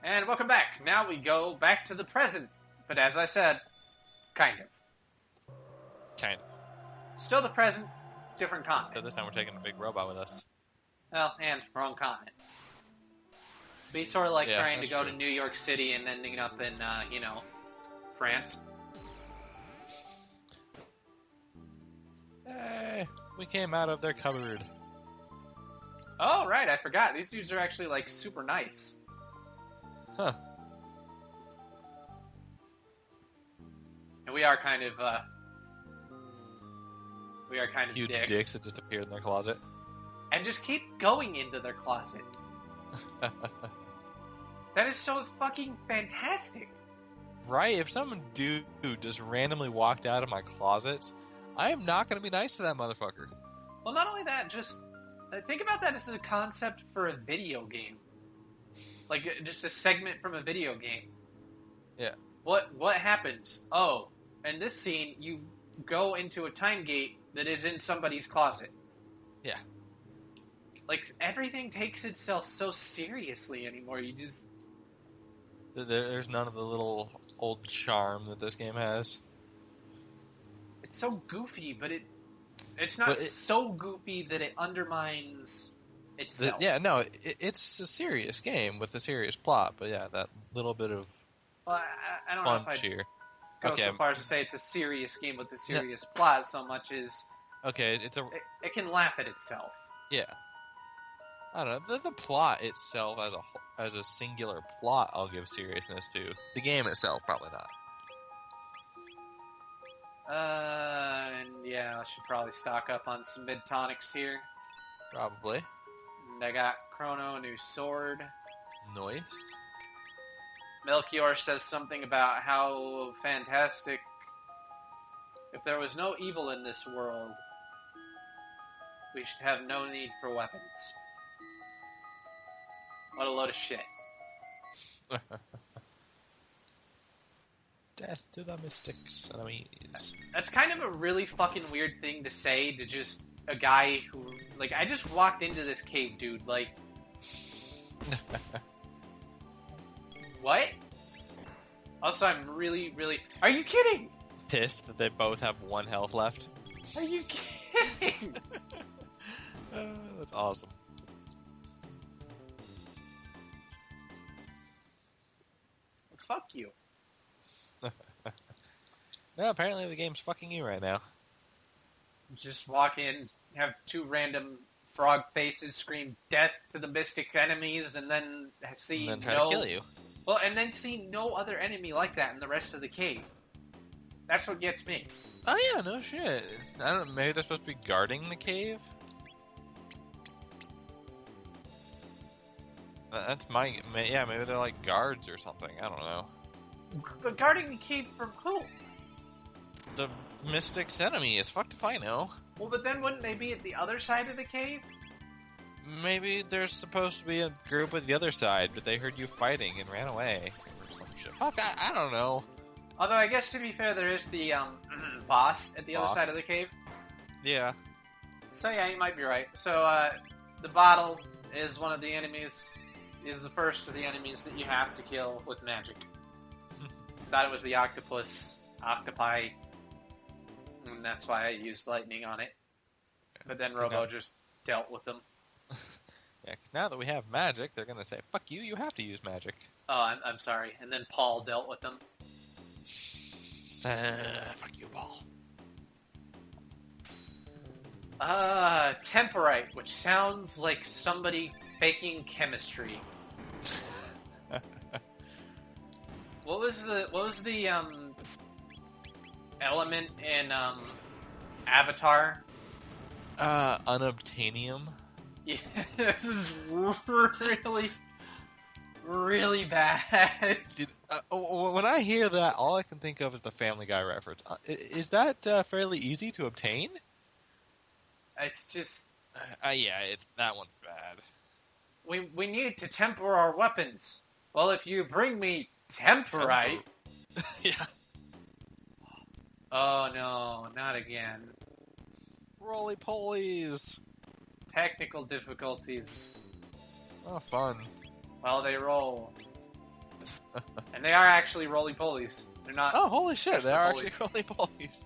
And welcome back. Now we go back to the present. But as I said, kind of. Kind of. Still the present, different So continent. this time we're taking a big robot with us. Well, and wrong continent. Be sort of like Yeah, trying to that's go true. to New York City and ending up in, France. Hey, we came out of their cupboard. Oh, right, I forgot. These dudes are actually, like, super nice. Huh. And we are kind of Huge dicks that just appeared in their closet. And just keep going into their closet. That is so fucking fantastic. Right? If some dude just randomly walked out of my closet, I am not going to be nice to that motherfucker. Well, not only that, just think about that as a concept for a video game. Like, just a segment from a video game. Yeah. What happens? Oh, in this scene, you go into a time gate that is in somebody's closet. Yeah. Like, everything takes itself so seriously anymore. You just... There's none of the little old charm that this game has. It's so goofy, but it's not so goofy that it undermines itself. It's a serious game with a serious plot, but yeah, that little bit of Well, I don't fun know if I'd cheer. go Okay, so far as to say it's a serious game with a serious plot so much as Okay, it can laugh at itself. yeah. I don't know. The plot itself as a singular plot, I'll give seriousness to. The game itself, probably not. And yeah, I should probably stock up on some mid-tonics here. Probably. And I got Chrono, new sword. Noise. Melchior says something about how fantastic. If there was no evil in this world, we should have no need for weapons. What a load of shit. Death to the mystics enemies. That's kind of a really fucking weird thing to say to just a guy who... Like, I just walked into this cave, dude. Like... What? Also, I'm really, really... Are you kidding? Pissed that they both have 1 health left. Are you kidding? That's awesome. Fuck you. No, apparently the game's fucking you right now. Just walk in, have 2 random frog faces scream death to the mystic enemies, and then see And then try to kill you. Well, and then see no other enemy like that in the rest of the cave. That's what gets me. Oh yeah, no shit. I don't know, maybe they're supposed to be guarding the cave? That's yeah, maybe they're like guards or something, I don't know. But guarding the cave from who? The Mystic's enemies, fuck if I know. Well, but then wouldn't they be at the other side of the cave? Maybe there's supposed to be a group at the other side, but they heard you fighting and ran away. Or some shit. Fuck, I don't know. Although, I guess to be fair, there is the, boss at the other side of the cave. Yeah. So yeah, you might be right. So, the bottle is one of the enemies, is the first of the enemies that you have to kill with magic. Thought it was the octopi, and that's why I used lightning on it. But then Robo just dealt with them. Yeah, because now that we have magic, they're going to say, fuck you, you have to use magic. Oh, I'm sorry. And then Paul dealt with them. Fuck you, Paul. Temporite, which sounds like somebody faking chemistry. What was the element in Avatar? Unobtainium. Yeah, this is really, really bad. Dude, when I hear that, all I can think of is the Family Guy reference. Is that fairly easy to obtain? It's just... yeah, that one's bad. We need to temper our weapons. Well, if you bring me temperite... Yeah. Oh no, not again. Roly-polies. Technical difficulties. Oh, fun. Well, they roll. And they are actually roly-polies. They're not... Oh, holy shit, they are polies. actually roly-polies.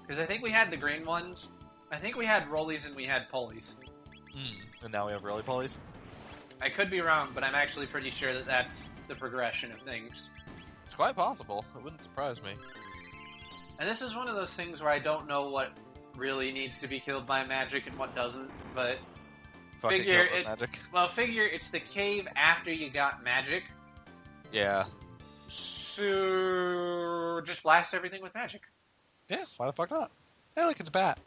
Because I think we had the green ones. I think we had rollies and we had polies. And now we have roly-polies? I could be wrong, but I'm actually pretty sure that that's the progression of things. It's quite possible. It wouldn't surprise me. And this is one of those things where I don't know what really needs to be killed by magic and what doesn't, but... Figure it's the cave after you got magic. Yeah. So just blast everything with magic. Yeah, why the fuck not? Hey, look, it's a bat.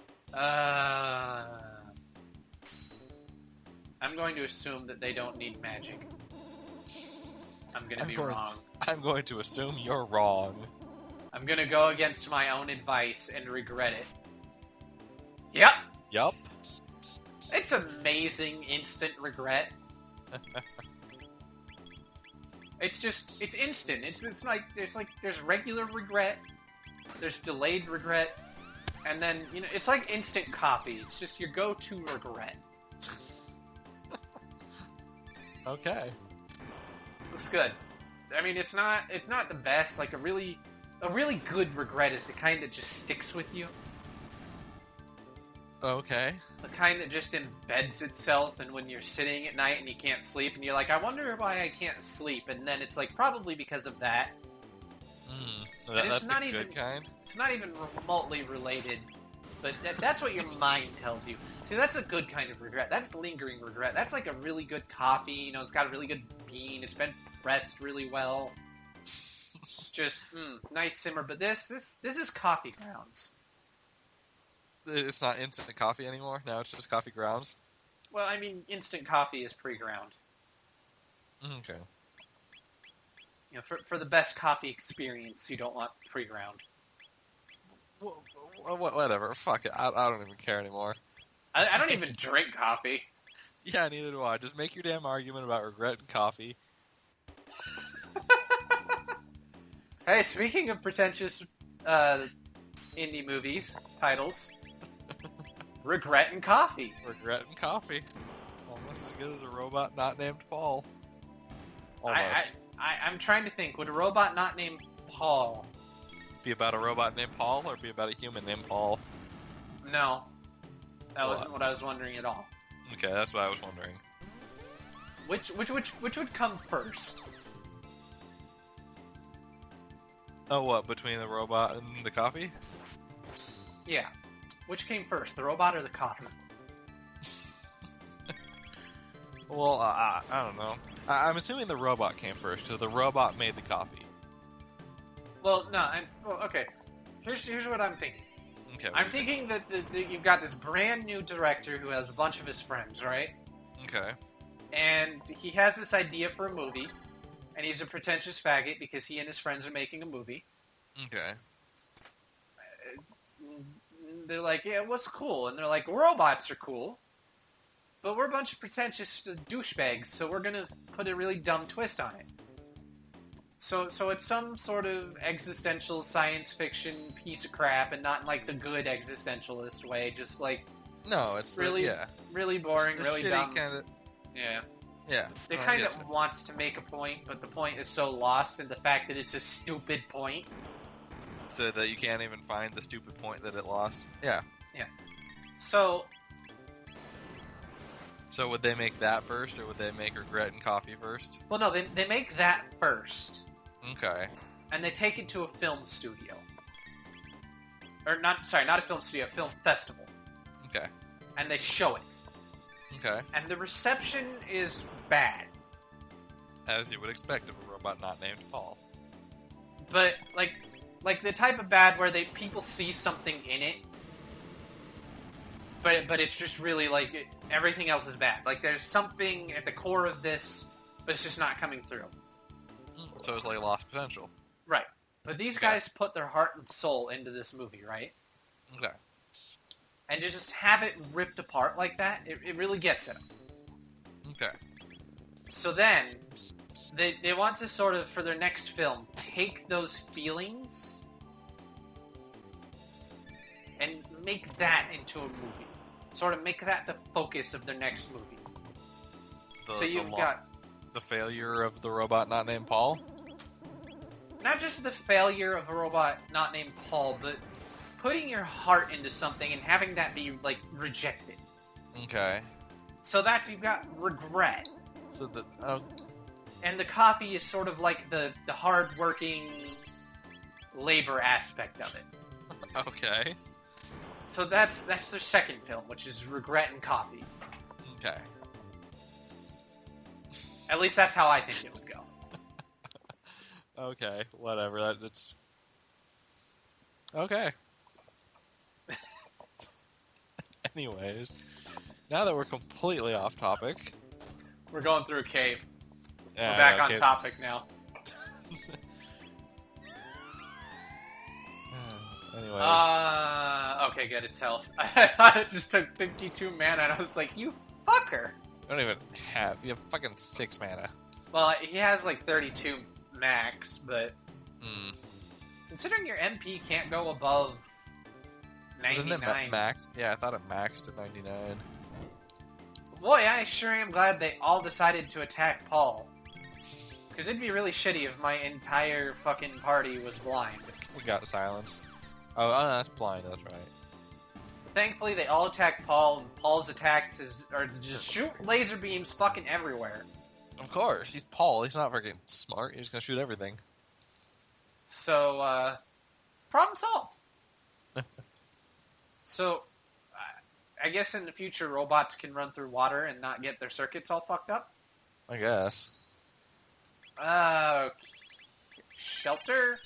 I'm going to assume that they don't need magic. I'm going to be wrong. I'm going to assume you're wrong. I'm going to go against my own advice and regret it. Yep. Yup. It's amazing instant regret. It's instant. It's like there's regular regret, there's delayed regret, and then it's like instant coffee. It's just your go-to regret. Okay. It's good. I mean, it's not the best. Like a really good regret is the kind that just sticks with you. Okay. The kind that just embeds itself, and when you're sitting at night and you can't sleep, and you're like, I wonder why I can't sleep, and then it's like, probably because of that. That's the good kind? It's not even remotely related, but that's what your mind tells you. See, that's a good kind of regret. That's lingering regret. That's like a really good coffee, it's got a really good bean, it's been pressed really well. It's just, nice simmer, but this is coffee grounds. It's not instant coffee anymore? Now it's just coffee grounds? Well, I mean, instant coffee is pre-ground. Okay. For the best coffee experience, you don't want pre-ground. Whatever. Fuck it. I don't even care anymore. I don't even drink coffee. Yeah, neither do I. Just make your damn argument about regret and coffee. Hey, speaking of pretentious indie movies, titles... Regret and Coffee. Regret and Coffee. Almost as good as a robot not named Paul. Almost. I'm trying to think. Would a robot not named Paul be about a robot named Paul, or be about a human named Paul? No. That wasn't what I was wondering at all. Okay, that's what I was wondering. Which would come first? Oh, what? Between the robot and the coffee? Yeah. Which came first, the robot or the coffee? Well, I don't know. I'm assuming the robot came first, because the robot made the coffee. Well, no, okay. Here's what I'm thinking. Okay. I'm thinking that you've got this brand new director who has a bunch of his friends, right? Okay. And he has this idea for a movie, and he's a pretentious faggot because he and his friends are making a movie. Okay. They're like, yeah, what's cool? And they're like, robots are cool, but we're a bunch of pretentious douchebags, so we're gonna put a really dumb twist on it. So it's some sort of existential science fiction piece of crap, and not in like the good existentialist way, just like it's really boring, really dumb. Kinda... Yeah. It kind of wants to make a point, but the point is so lost in the fact that it's a stupid point. So that you can't even find the stupid point that it lost? Yeah. Yeah. So would they make that first, or would they make Regret and Coffee first? Well, no, they make that first. Okay. And they take it to a film studio. Or not a film studio, a film festival. Okay. And they show it. Okay. And the reception is bad. As you would expect of a robot not named Paul. But, like the type of bad where people see something in it, but it's just really like everything else is bad. Like there's something at the core of this, but it's just not coming through. So it's like lost potential. Right. But these guys put their heart and soul into this movie, right? Okay. And to just have it ripped apart like that, it really gets at them. Okay. So then, they want to sort of, for their next film, take those feelings and make that into a movie. Sort of make that the focus of their next movie. So you've got the failure of the robot not named Paul? Not just the failure of a robot not named Paul, but putting your heart into something and having that be, like, rejected. Okay. So that's, you've got regret. So And the coffee is sort of like the hard-working labor aspect of it. Okay. So that's their second film, which is Regret and Coffee. Okay. At least that's how I think it would go. Okay, whatever. That's okay. Anyways, now that we're completely off topic, We're going through a cave. yeah, We're back okay. on topic now. Anyways, Okay, good, it's health. I thought it just took 52 mana, and I was like, you fucker! I don't even have. You have fucking 6 mana. Well, he has like 32 max, but Hmm. considering your MP can't go above Isn't 99. it max? Yeah, I thought it maxed at 99. Boy, I sure am glad they all decided to attack Paul. Because it'd be really shitty if my entire fucking party was blind. We got silence. Oh, that's blind. That's right. Thankfully, they all attack Paul, and Paul's attacks are to just shoot laser beams fucking everywhere. Of course, he's Paul. He's not freaking smart. He's gonna shoot everything. So, problem solved. So, I guess in the future, robots can run through water and not get their circuits all fucked up. I guess. Shelter,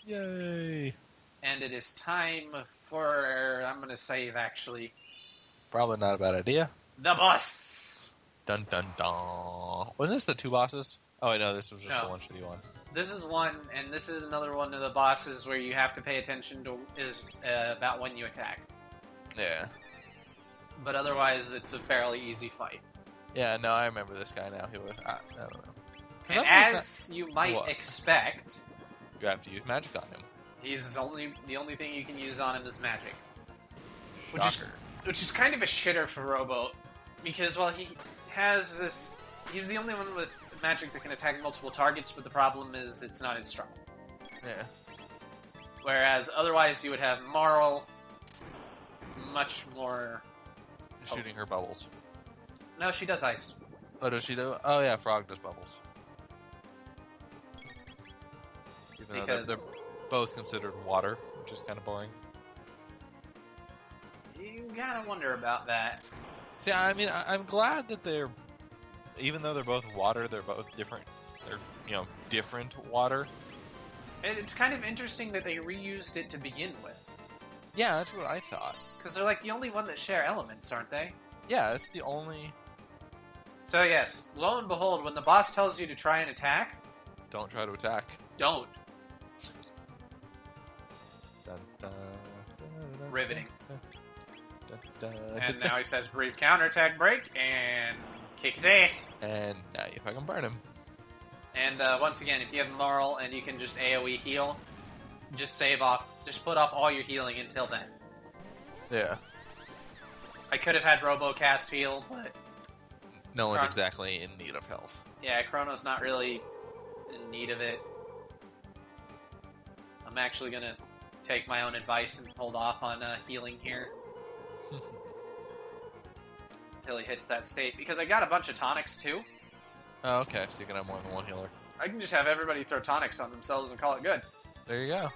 Yay! and it is time for, I'm gonna save actually, Probably not a bad idea. the boss. Dun dun dun. Wasn't this the 2 bosses? Oh wait, no, this was just No. the one shitty one. This is one, and this is another one of the bosses where you have to pay attention to about when you attack. Yeah. But otherwise, it's a fairly easy fight. Yeah, no, I remember this guy now. He was, I don't know. And Some reason as you might What? expect, You have to use magic on him. the only thing you can use on him is magic. Shocker. Which is kind of a shitter for Robo, because while he has this, he's the only one with magic that can attack multiple targets, but the problem is it's not as strong. Yeah. Whereas otherwise you would have Marl, much more... Shooting her bubbles. No, she does ice. Oh, does she do? Oh yeah, Frog does bubbles. Even though Because- they're both considered water, which is kind of boring. You gotta wonder about that. See, I mean, I'm glad that they're, even though they're both water, they're both different. They're, different water. And it's kind of interesting that they reused it to begin with. Yeah, that's what I thought. Because they're like the only one that share elements, aren't they? Yeah, that's the only. So yes, lo and behold, when the boss tells you to try and attack, Don't try to attack. don't. Dun, dun, dun, dun, Riveting. dun, dun, dun, And dun, now he says brief counterattack break, and kick his ass. and now you fucking burn him. And once again, if you have Marl and you can just AoE heal, just save off, just put off all your healing until then. Yeah. I could have had RoboCast heal, but No one's Chron- exactly in need of health. yeah, Chrono's not really in need of it. I'm actually gonna take my own advice and hold off on healing here until he hits that state, because I got a bunch of tonics too. Oh, okay, so you can have more than one healer. I can just have everybody throw tonics on themselves and call it good. There you go.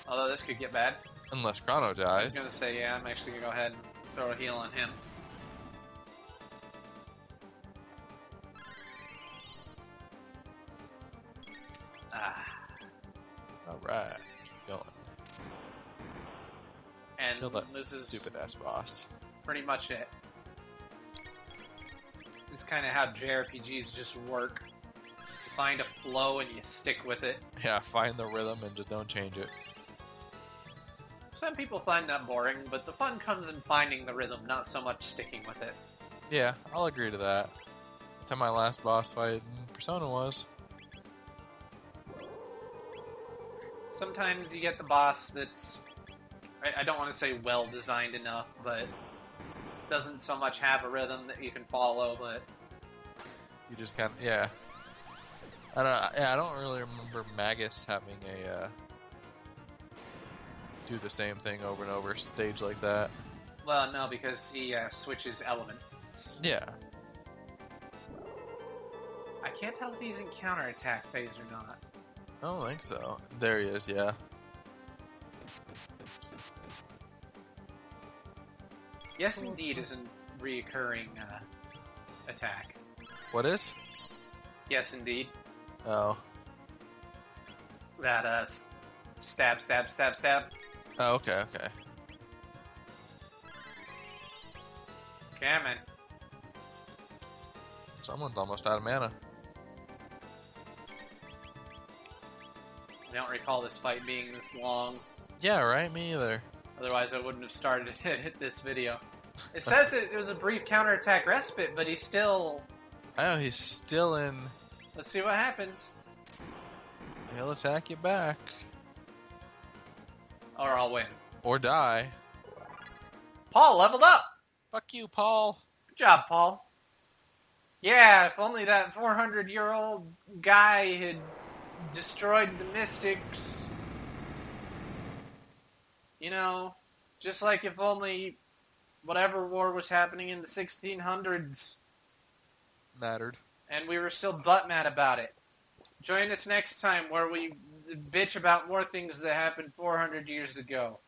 Although this could get bad. Unless Chrono I was dies. gonna say, yeah, I'm actually gonna go ahead and throw a heal on him. Alright, keep going. And Kill that this is stupid ass boss. pretty much it. This is kind of how JRPGs just work. You find a flow and you stick with it. Yeah, find the rhythm and just don't change it. Some people find that boring, but the fun comes in finding the rhythm, not so much sticking with it. Yeah, I'll agree to that. That's how my last boss fight in Persona was. Sometimes you get the boss that's, I don't want to say well-designed enough, but doesn't so much have a rhythm that you can follow, but You just kind of, yeah. I don't really remember Magus having a do the same thing over and over stage like that. well, no, because he switches elements. Yeah. I can't tell if he's in counterattack phase or not. I don't think so. There he is, yeah. Yes, indeed, is a reoccurring attack. What is? Yes, indeed. Oh. That stab, stab, stab, stab. Oh, okay, okay. Come on. Someone's almost out of mana. I don't recall this fight being this long. Yeah, right? Me either. Otherwise, I wouldn't have started this video. It says it was a brief counterattack respite, but he's still... I know, he's still in... Let's see what happens. He'll attack you back. Or I'll win. Or die. Paul leveled up! Fuck you, Paul. Good job, Paul. Yeah, if only that 400-year-old guy had destroyed the Mystics. You know, just like if only whatever war was happening in the 1600s. Mattered. And we were still butt mad about it. Join us next time where we bitch about more things that happened 400 years ago.